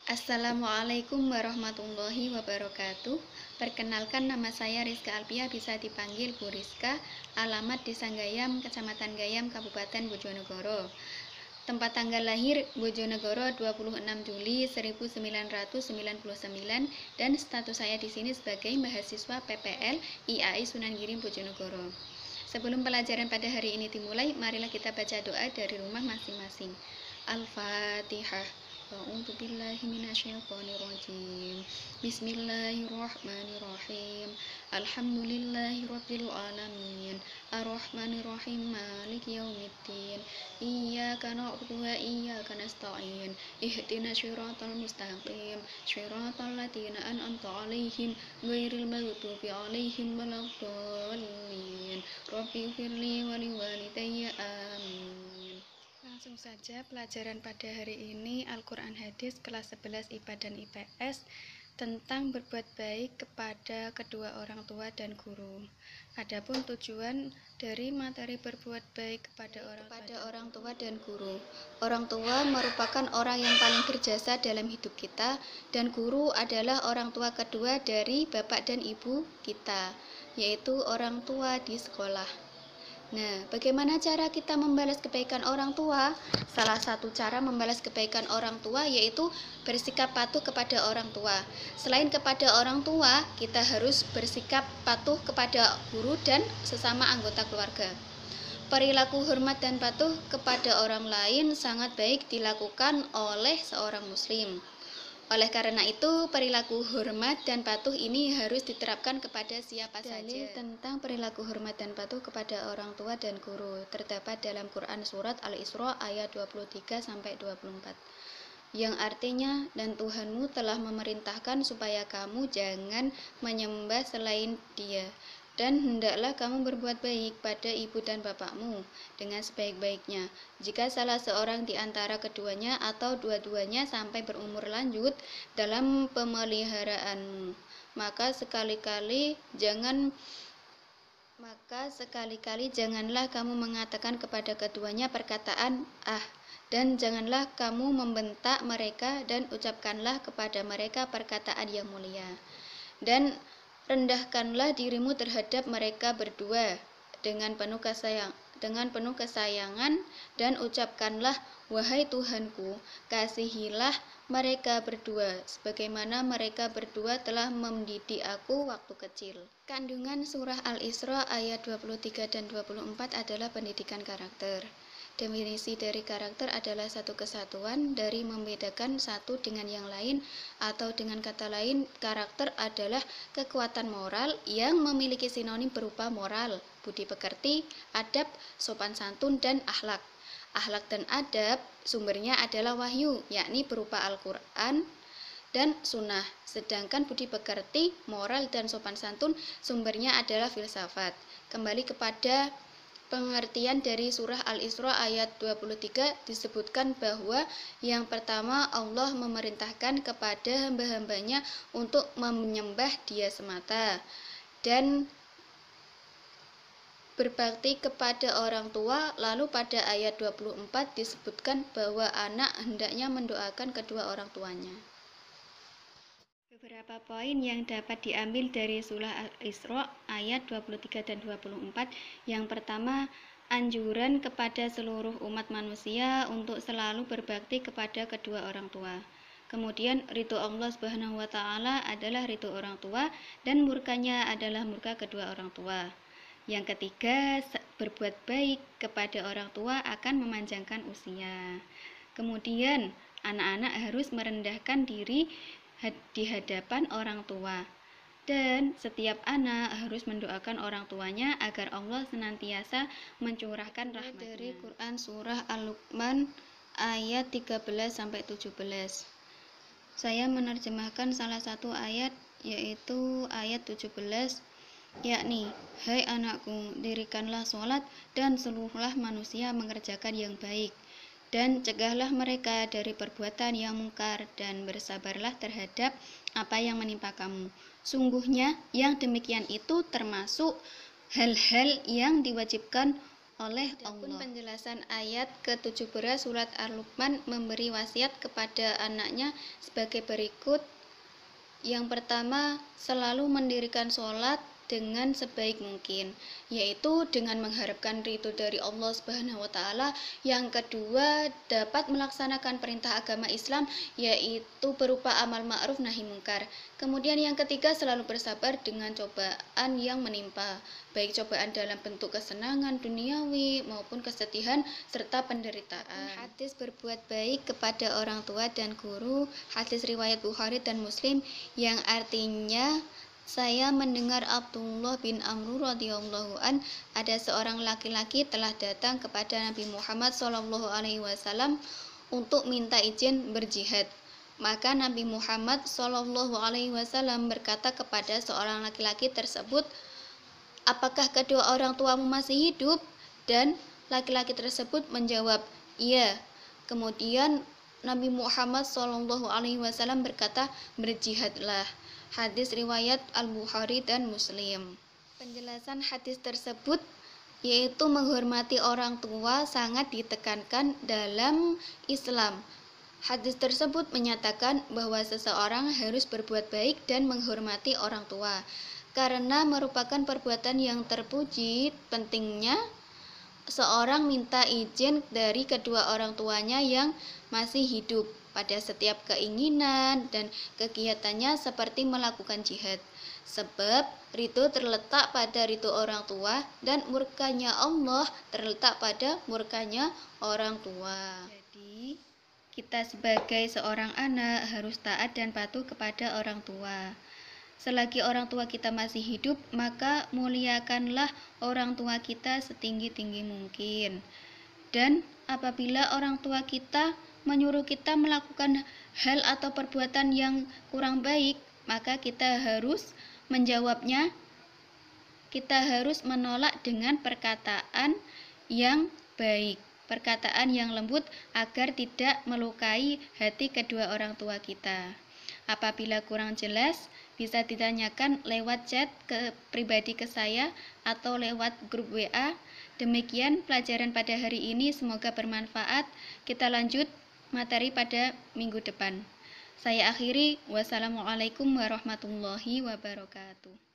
Assalamualaikum warahmatullahi wabarakatuh. Perkenalkan, nama saya Rizka Alpia, bisa dipanggil Bu Rizka. Alamat Desa Gayam, Kecamatan Gayam, Kabupaten Bojonegoro. Tempat tanggal lahir Bojonegoro 26 Juli 1999 dan status saya di sini sebagai mahasiswa PPL IAI Sunan Giring Bojonegoro. Sebelum pelajaran pada hari ini dimulai, marilah kita baca doa dari rumah masing-masing. Al-Fatihah. A'udzu billahi minasyaitonir rajim. Bismillahirrahmanirrahim. Alhamdulillahirabbil alamin. Arrahmanir rahim. Maliki yaumiddin. Iyyaka na'budu wa iyyaka nasta'in. Ihdinas shiratal mustaqim. Shiratal ladzina an'amta 'alaihim ghairil maghdubi 'alaihim waladdallin. Rabbighfirli wa liwalidayya. Amin. Langsung saja pelajaran pada hari ini Al-Quran Hadis kelas 11 IPA dan IPS tentang berbuat baik kepada kedua orang tua dan guru. Adapun tujuan dari materi berbuat baik kepada orang tua dan guru. Orang tua merupakan orang yang paling berjasa dalam hidup kita, dan guru adalah orang tua kedua dari bapak dan ibu kita, yaitu orang tua di sekolah. Nah, bagaimana cara kita membalas kebaikan orang tua? Salah satu cara membalas kebaikan orang tua yaitu bersikap patuh kepada orang tua. Selain kepada orang tua, kita harus bersikap patuh kepada guru dan sesama anggota keluarga. Perilaku hormat dan patuh kepada orang lain sangat baik dilakukan oleh seorang muslim. Oleh karena itu, perilaku hormat dan patuh ini harus diterapkan kepada siapa saja. Dalil tentang perilaku hormat dan patuh kepada orang tua dan guru terdapat dalam Quran Surat Al-Isra ayat 23-24, yang artinya, dan Tuhanmu telah memerintahkan supaya kamu jangan menyembah selain Dia, dan hendaklah kamu berbuat baik pada ibu dan bapakmu dengan sebaik-baiknya. Jika salah seorang di antara keduanya atau dua-duanya sampai berumur lanjut dalam pemeliharaanmu, maka sekali-kali janganlah kamu mengatakan kepada keduanya perkataan "ah", dan janganlah kamu membentak mereka, dan ucapkanlah kepada mereka perkataan yang mulia. Dan rendahkanlah dirimu terhadap mereka berdua dengan penuh kesayangan, dan ucapkanlah, "Wahai Tuhanku, kasihilah mereka berdua sebagaimana mereka berdua telah mendidik aku waktu kecil." Kandungan surah Al-Isra ayat 23 dan 24 adalah pendidikan karakter. Definisi dari karakter adalah satu kesatuan dari membedakan satu dengan yang lain, atau dengan kata lain, karakter adalah kekuatan moral yang memiliki sinonim berupa moral, budi pekerti, adab, sopan santun, dan akhlak. Akhlak dan adab sumbernya adalah wahyu, yakni berupa Al-Quran dan sunnah. Sedangkan budi pekerti, moral, dan sopan santun sumbernya adalah filsafat. Kembali kepada pengertian dari surah Al-Isra ayat 23, disebutkan bahwa yang pertama, Allah memerintahkan kepada hamba-hambanya untuk menyembah Dia semata dan berbakti kepada orang tua. Lalu pada ayat 24 disebutkan bahwa anak hendaknya mendoakan kedua orang tuanya. Beberapa poin yang dapat diambil dari surah Al-Isra ayat 23 dan 24. Yang pertama, anjuran kepada seluruh umat manusia untuk selalu berbakti kepada kedua orang tua. Kemudian, ridho Allah Subhanahu wa Ta'ala adalah ridho orang tua, dan murkanya adalah murka kedua orang tua. Yang ketiga, berbuat baik kepada orang tua akan memanjangkan usia. Kemudian, anak-anak harus merendahkan diri di hadapan orang tua, dan setiap anak harus mendoakan orang tuanya agar Allah senantiasa mencurahkan rahmatnya. Dari Quran surah Al-Luqman ayat 13-17. Saya menerjemahkan salah satu ayat, yaitu ayat 17, yakni, "Hai anakku, dirikanlah sholat dan seluruhlah manusia mengerjakan yang baik, dan cegahlah mereka dari perbuatan yang mungkar, dan bersabarlah terhadap apa yang menimpa kamu. Sungguhnya yang demikian itu termasuk hal-hal yang diwajibkan oleh Allah. Penjelasan ayat ke-17 surat Ar-Luqman memberi wasiat kepada anaknya sebagai berikut. Yang pertama, selalu mendirikan sholat dengan sebaik mungkin, yaitu dengan mengharapkan ridho dari Allah Subhanahu wa taala. Yang kedua, dapat melaksanakan perintah agama Islam, yaitu berupa amal ma'ruf nahi mungkar. Kemudian yang ketiga, selalu bersabar dengan cobaan yang menimpa, baik cobaan dalam bentuk kesenangan duniawi maupun kesedihan serta penderitaan. Hadis berbuat baik kepada orang tua dan guru, hadis riwayat Bukhari dan Muslim, yang artinya, saya mendengar Abdullah bin Amr radhiyallahu an, ada seorang laki-laki telah datang kepada Nabi Muhammad SAW untuk minta izin berjihad. Maka Nabi Muhammad SAW berkata kepada seorang laki-laki tersebut, apakah kedua orang tuamu masih hidup? Dan laki-laki tersebut menjawab, iya. Kemudian Nabi Muhammad SAW berkata, berjihadlah. Hadis riwayat Al-Bukhari dan Muslim. Penjelasan hadis tersebut yaitu menghormati orang tua sangat ditekankan dalam Islam. Hadis tersebut menyatakan bahwa seseorang harus berbuat baik dan menghormati orang tua, karena merupakan perbuatan yang terpuji. Pentingnya seorang minta izin dari kedua orang tuanya yang masih hidup pada setiap keinginan dan kegiatannya seperti melakukan jihad. Sebab ridho terletak pada ridho orang tua dan murkanya Allah terletak pada murkanya orang tua. Jadi, kita sebagai seorang anak harus taat dan patuh kepada orang tua. Selagi orang tua kita masih hidup, maka muliakanlah orang tua kita setinggi-tinggi mungkin. Dan apabila orang tua kita menyuruh kita melakukan hal atau perbuatan yang kurang baik, maka kita harus menjawabnya. Kita harus menolak dengan perkataan yang baik, perkataan yang lembut, agar tidak melukai hati kedua orang tua kita. Apabila kurang jelas, bisa ditanyakan lewat chat pribadi ke saya atau lewat grup WA. Demikian pelajaran pada hari ini, semoga bermanfaat. Kita lanjut materi pada minggu depan. Saya akhiri, wassalamualaikum warahmatullahi wabarakatuh.